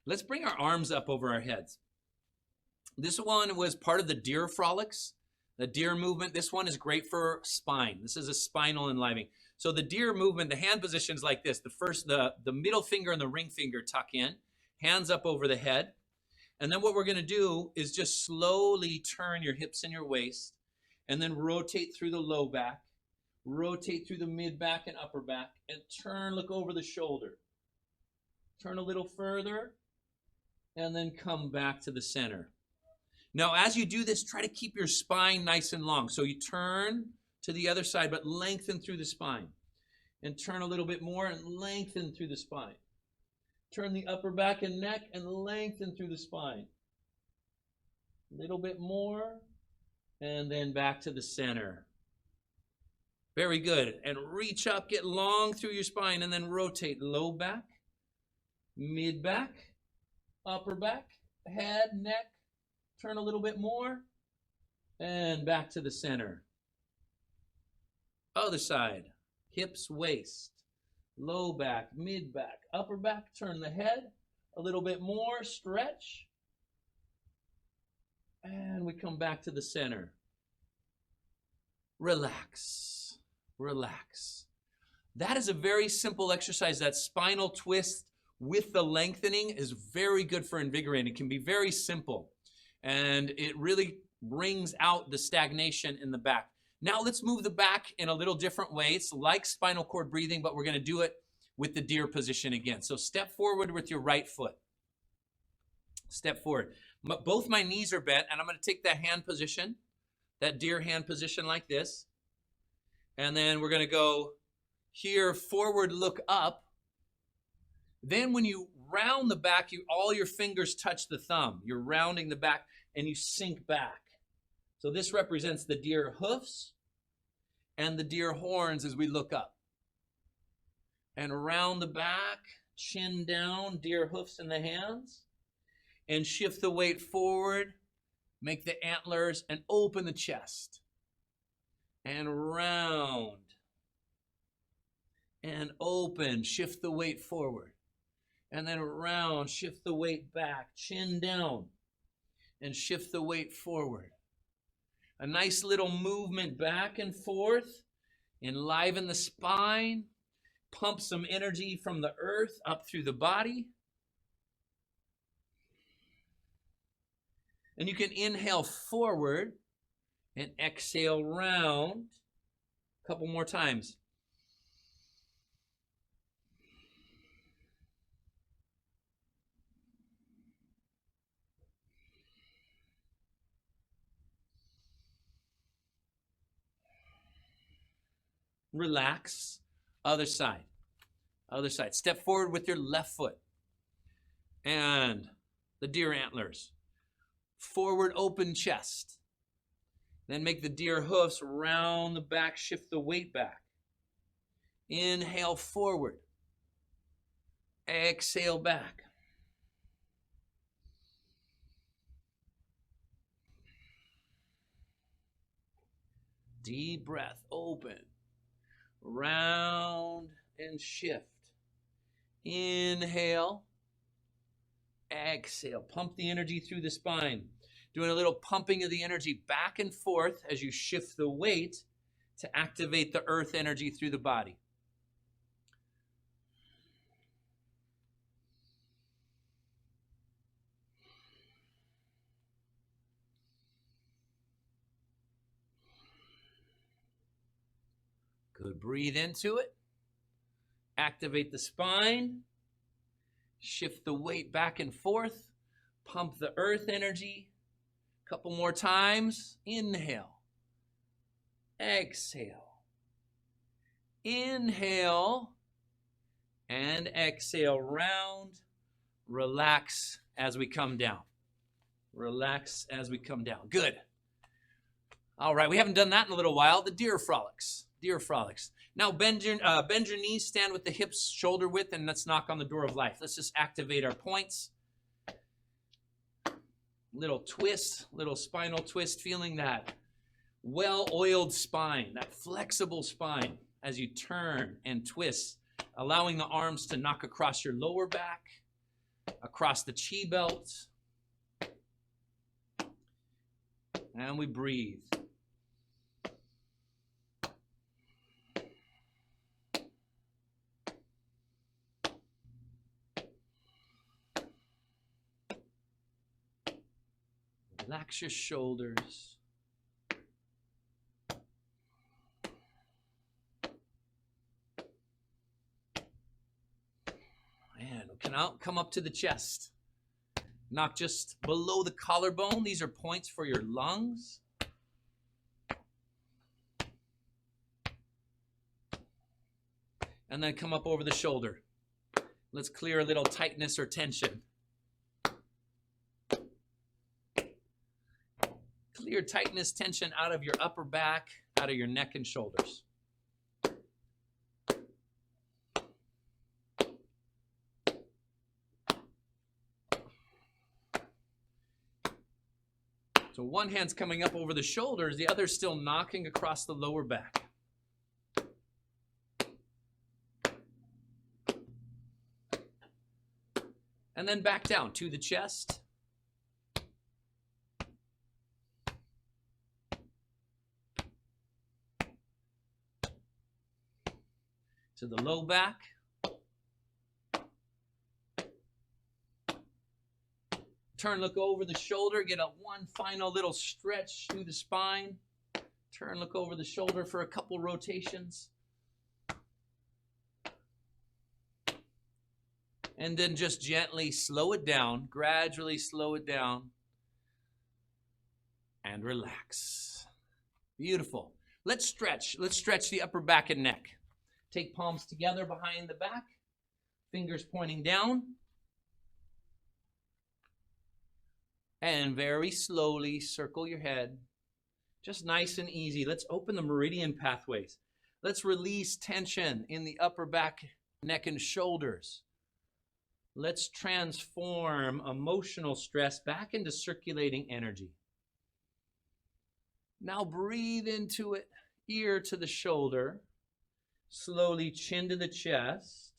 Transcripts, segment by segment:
Let's bring our arms up over our heads. This one was part of the deer frolics, the deer movement. This one is great for spine. This is a spinal enlivening. So the deer movement, the hand positions like this. The middle finger and the ring finger tuck in, hands up over the head. And then what we're going to do is just slowly turn your hips and your waist, and then rotate through the low back, rotate through the mid back and upper back, and turn, look over the shoulder. Turn a little further, and then come back to the center. Now, as you do this, try to keep your spine nice and long. So you turn to the other side, but lengthen through the spine. And turn a little bit more and lengthen through the spine. Turn the upper back and neck and lengthen through the spine. A little bit more, and then back to the center. Very good. And reach up, get long through your spine, and then rotate low back, mid back, upper back, head, neck. Turn a little bit more, and back to the center. Other side, hips, waist, low back, mid back, upper back. Turn the head a little bit more, stretch, and we come back to the center. Relax, relax. That is a very simple exercise. That spinal twist with the lengthening is very good for invigorating. It can be very simple. And it really brings out the stagnation in the back. Now let's move the back in a little different way. It's like spinal cord breathing, but we're going to do it with the deer position again. So step forward with your right foot. Step forward. Both my knees are bent, and I'm going to take that hand position, that deer hand position like this. And then we're going to go here, forward, look up. Then when you round the back, all your fingers touch the thumb. You're rounding the back and you sink back. So this represents the deer hoofs and the deer horns as we look up. And around the back, chin down, deer hoofs in the hands. And shift the weight forward, make the antlers, and open the chest. And round. And open, shift the weight forward. And then around, shift the weight back, chin down, and shift the weight forward. A nice little movement back and forth, enliven the spine, pump some energy from the earth up through the body. And you can inhale forward and exhale round. A couple more times. Relax. Other side. Other side. Step forward with your left foot. And the deer antlers. Forward open chest. Then make the deer hoofs round the back, shift the weight back. Inhale forward. Exhale back. Deep breath, open. Round and shift. Inhale. Exhale. Pump the energy through the spine. Doing a little pumping of the energy back and forth as you shift the weight to activate the earth energy through the body. Good. Breathe into it. Activate the spine. Shift the weight back and forth. Pump the earth energy. Couple more times. Inhale. Exhale. Inhale. And exhale. Round. Relax as we come down. Relax as we come down. Good. All right, we haven't done that in a little while. The deer frolics. Deer frolics. Now bend your knees, stand with the hips shoulder width, and let's knock on the door of life. Let's just activate our points. Little twist, little spinal twist, feeling that well-oiled spine, that flexible spine as you turn and twist, allowing the arms to knock across your lower back, across the chi belt. And we breathe. Relax your shoulders. And we can come up to the chest. Knock just below the collarbone. These are points for your lungs. And then come up over the shoulder. Let's clear a little tightness or tension. Clear tightness, tension out of your upper back, out of your neck and shoulders. So one hand's coming up over the shoulders, the other's still knocking across the lower back. And then back down to the chest. To the low back. Turn, look over the shoulder, get one final little stretch through the spine. Turn, look over the shoulder for a couple rotations. And then just gently slow it down, gradually slow it down, and relax. Beautiful. Let's stretch. Let's stretch the upper back and neck. Take palms together behind the back, fingers pointing down. And very slowly circle your head. Just nice and easy. Let's open the meridian pathways. Let's release tension in the upper back, neck, and shoulders. Let's transform emotional stress back into circulating energy. Now breathe into it, ear to the shoulder. Slowly chin to the chest,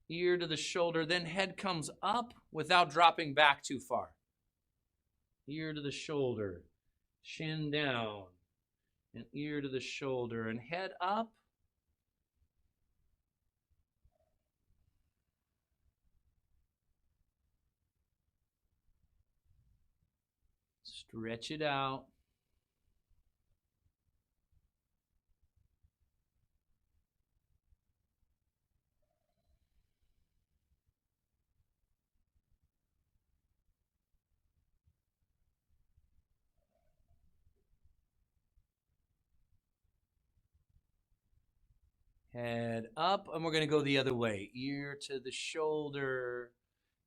ear to the shoulder, then head comes up without dropping back too far. Ear to the shoulder, chin down, and ear to the shoulder, and head up. Stretch it out. Head up, and we're going to go the other way. Ear to the shoulder,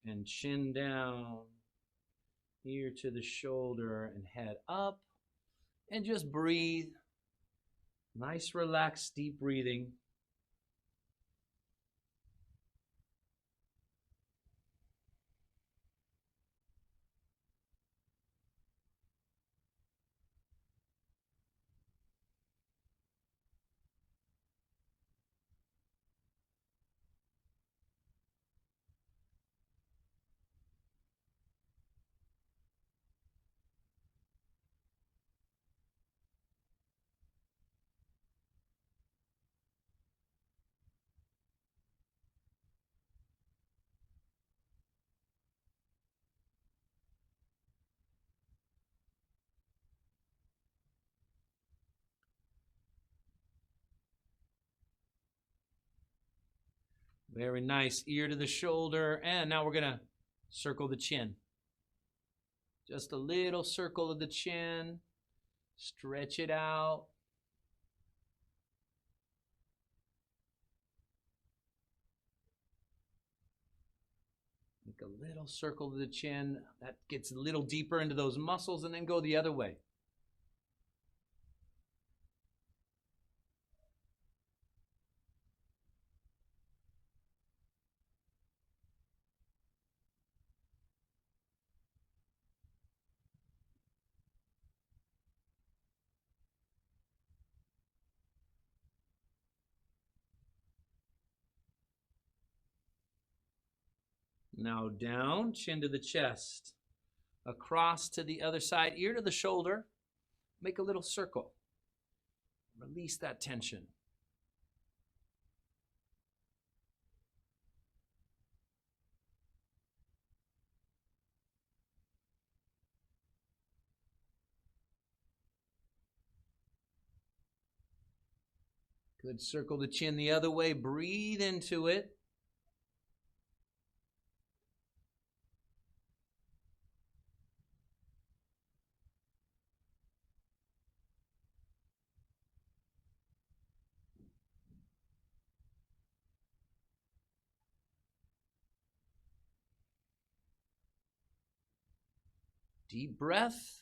and chin down. Ear to the shoulder, and head up. And just breathe. Nice, relaxed, deep breathing. Very nice. Ear to the shoulder. And now we're going to circle the chin. Just a little circle of the chin. Stretch it out. Make a little circle of the chin. That gets a little deeper into those muscles, and then go the other way. Now down, chin to the chest. Across to the other side, ear to the shoulder. Make a little circle. Release that tension. Good. Circle the chin the other way. Breathe into it. Deep breath.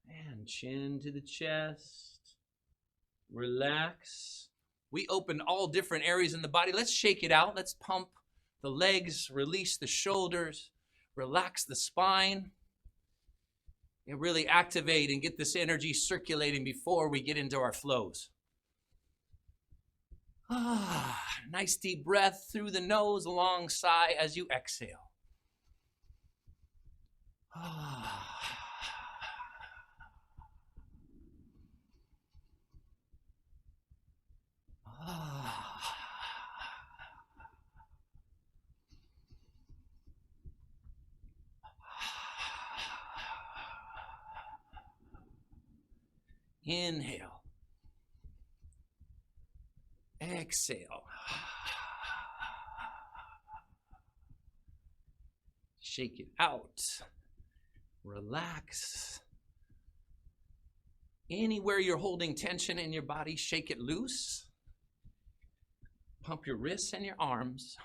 And chin to the chest. Relax. We opened all different areas in the body. Let's shake it out. Let's pump the legs, release the shoulders, relax the spine, and really activate and get this energy circulating before we get into our flows. Nice deep breath through the nose, long sigh as you exhale. Inhale. Exhale. Shake it out. Relax. Anywhere you're holding tension in your body, shake it loose. Pump your wrists and your arms.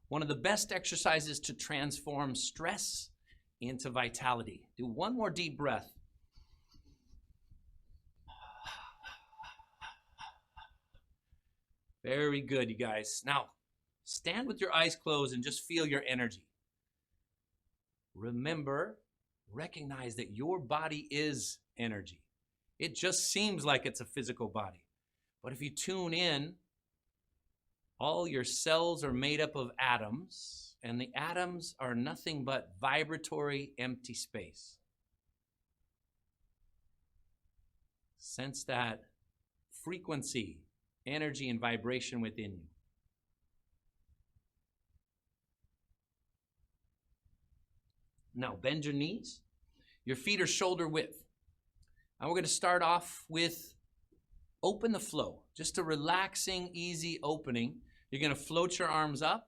One of the best exercises to transform stress into vitality. Do one more deep breath. Very good, you guys. Now, stand with your eyes closed and just feel your energy. Remember, recognize that your body is energy. It just seems like it's a physical body. But if you tune in, all your cells are made up of atoms, and the atoms are nothing but vibratory empty space. Sense that frequency, energy, and vibration within you. Now bend your knees. Your feet are shoulder width. Now we're going to start off with open the flow. Just a relaxing, easy opening. You're going to float your arms up,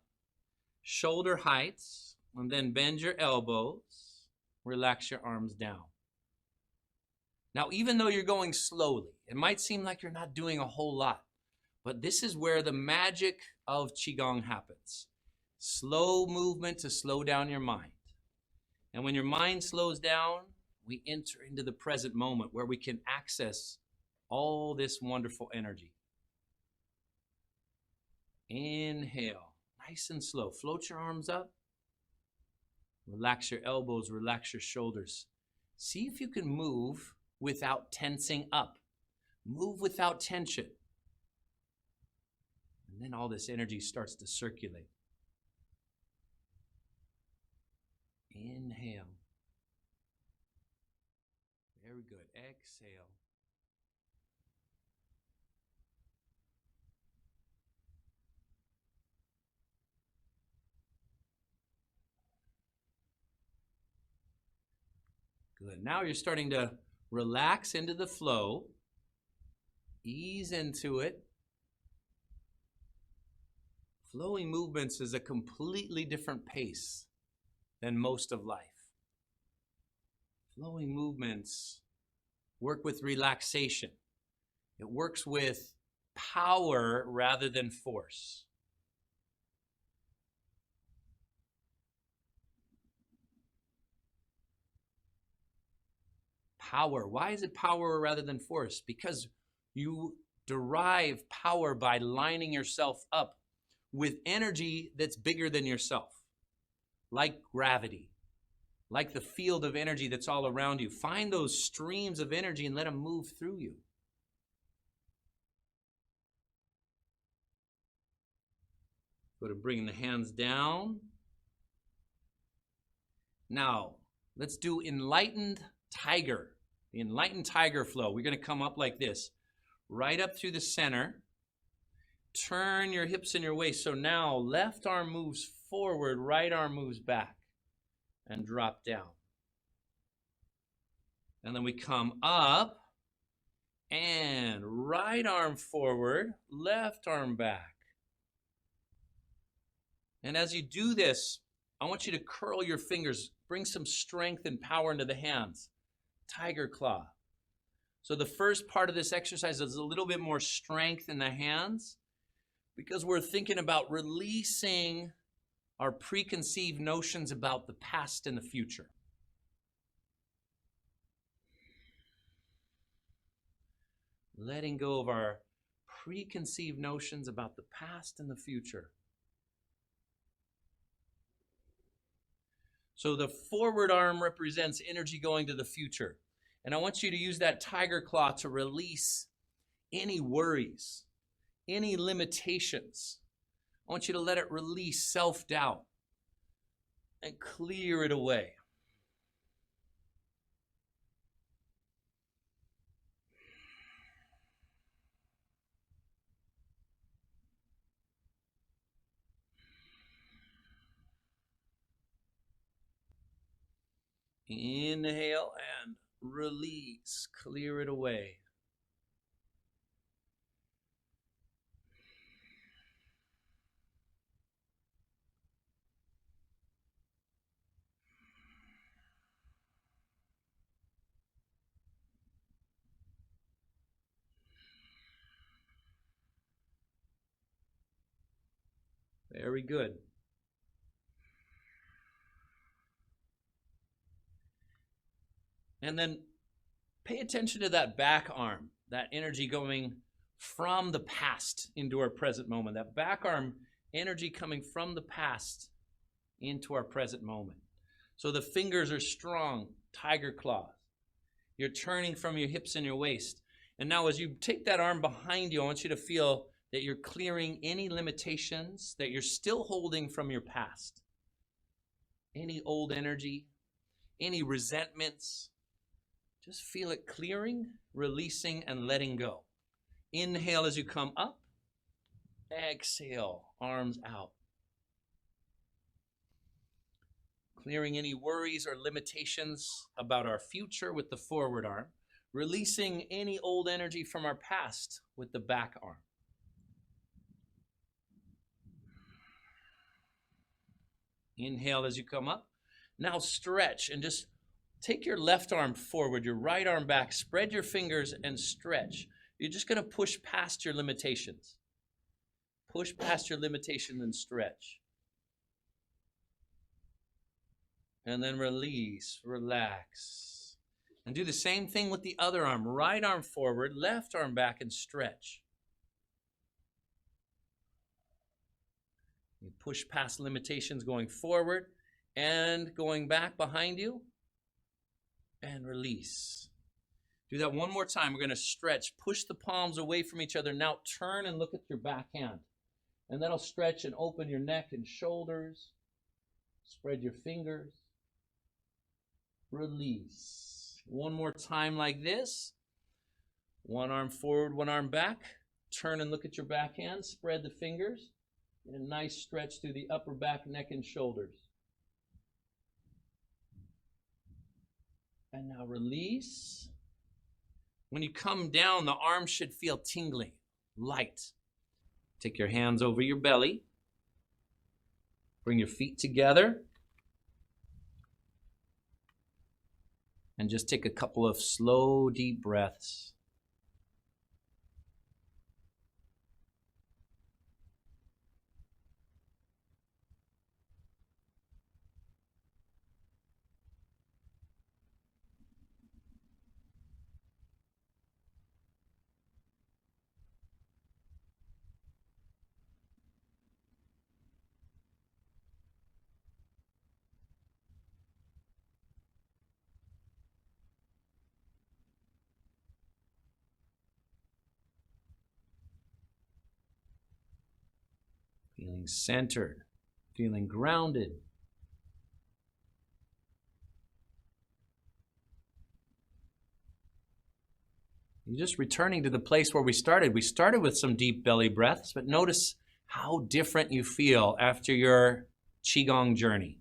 shoulder heights, and then bend your elbows. Relax your arms down. Now, even though you're going slowly, it might seem like you're not doing a whole lot, but this is where the magic of Qigong happens. Slow movement to slow down your mind. And when your mind slows down, we enter into the present moment where we can access all this wonderful energy. Inhale, nice and slow. Float your arms up. Relax your elbows, relax your shoulders. See if you can move without tensing up. Move without tension. And then all this energy starts to circulate. Inhale. Very good. Exhale. Good. Now you're starting to relax into the flow. Ease into it. Flowing movements is a completely different pace than most of life. Flowing movements work with relaxation. It works with power rather than force. Power. Why is it power rather than force? Because you derive power by lining yourself up with energy that's bigger than yourself, like gravity, like the field of energy that's all around you. Find those streams of energy and let them move through you. Go to bringing the hands down. Now, let's do enlightened tiger. The enlightened tiger flow. We're going to come up like this. Right up through the center. Turn your hips and your waist. So now left arm moves forward, right arm moves back. And drop down. And then we come up. And right arm forward, left arm back. And as you do this, I want you to curl your fingers. Bring some strength and power into the hands. Tiger claw. So the first part of this exercise is a little bit more strength in the hands because we're thinking about releasing our preconceived notions about the past and the future. Letting go of our preconceived notions about the past and the future. So the forward arm represents energy going to the future. And I want you to use that tiger claw to release any worries, any limitations. I want you to let it release self-doubt and clear it away. Inhale and release, clear it away. Very good. And then pay attention to that back arm, that energy going from the past into our present moment. That back arm energy coming from the past into our present moment. So the fingers are strong, tiger claws. You're turning from your hips and your waist. And now as you take that arm behind you, I want you to feel that you're clearing any limitations that you're still holding from your past. Any old energy, any resentments. Just feel it clearing, releasing, and letting go. Inhale as you come up. Exhale, arms out. Clearing any worries or limitations about our future with the forward arm. Releasing any old energy from our past with the back arm. Inhale as you come up. Now stretch and just take your left arm forward, your right arm back, spread your fingers and stretch. You're just going to push past your limitations. Push past your limitations and stretch. And then release, relax. And do the same thing with the other arm. Right arm forward, left arm back and stretch. You push past limitations going forward and going back behind you. And release. Do that one more time. We're going to stretch. Push the palms away from each other. Now turn and look at your back hand. And that'll stretch and open your neck and shoulders. Spread your fingers. Release. One more time like this. One arm forward, one arm back. Turn and look at your back hand. Spread the fingers. And a nice stretch through the upper back, neck, and shoulders. And now release. When you come down, the arms should feel tingling, light. Take your hands over your belly. Bring your feet together. And just take a couple of slow, deep breaths. Feeling centered, feeling grounded. You're just returning to the place where we started. We started with some deep belly breaths, but notice how different you feel after your Qigong journey.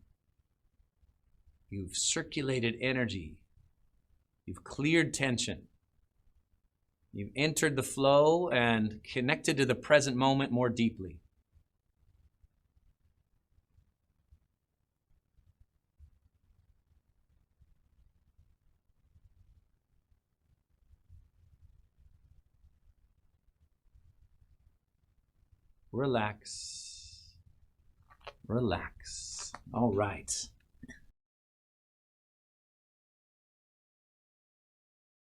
You've circulated energy. You've cleared tension. You've entered the flow and connected to the present moment more deeply. Relax. Relax. All right.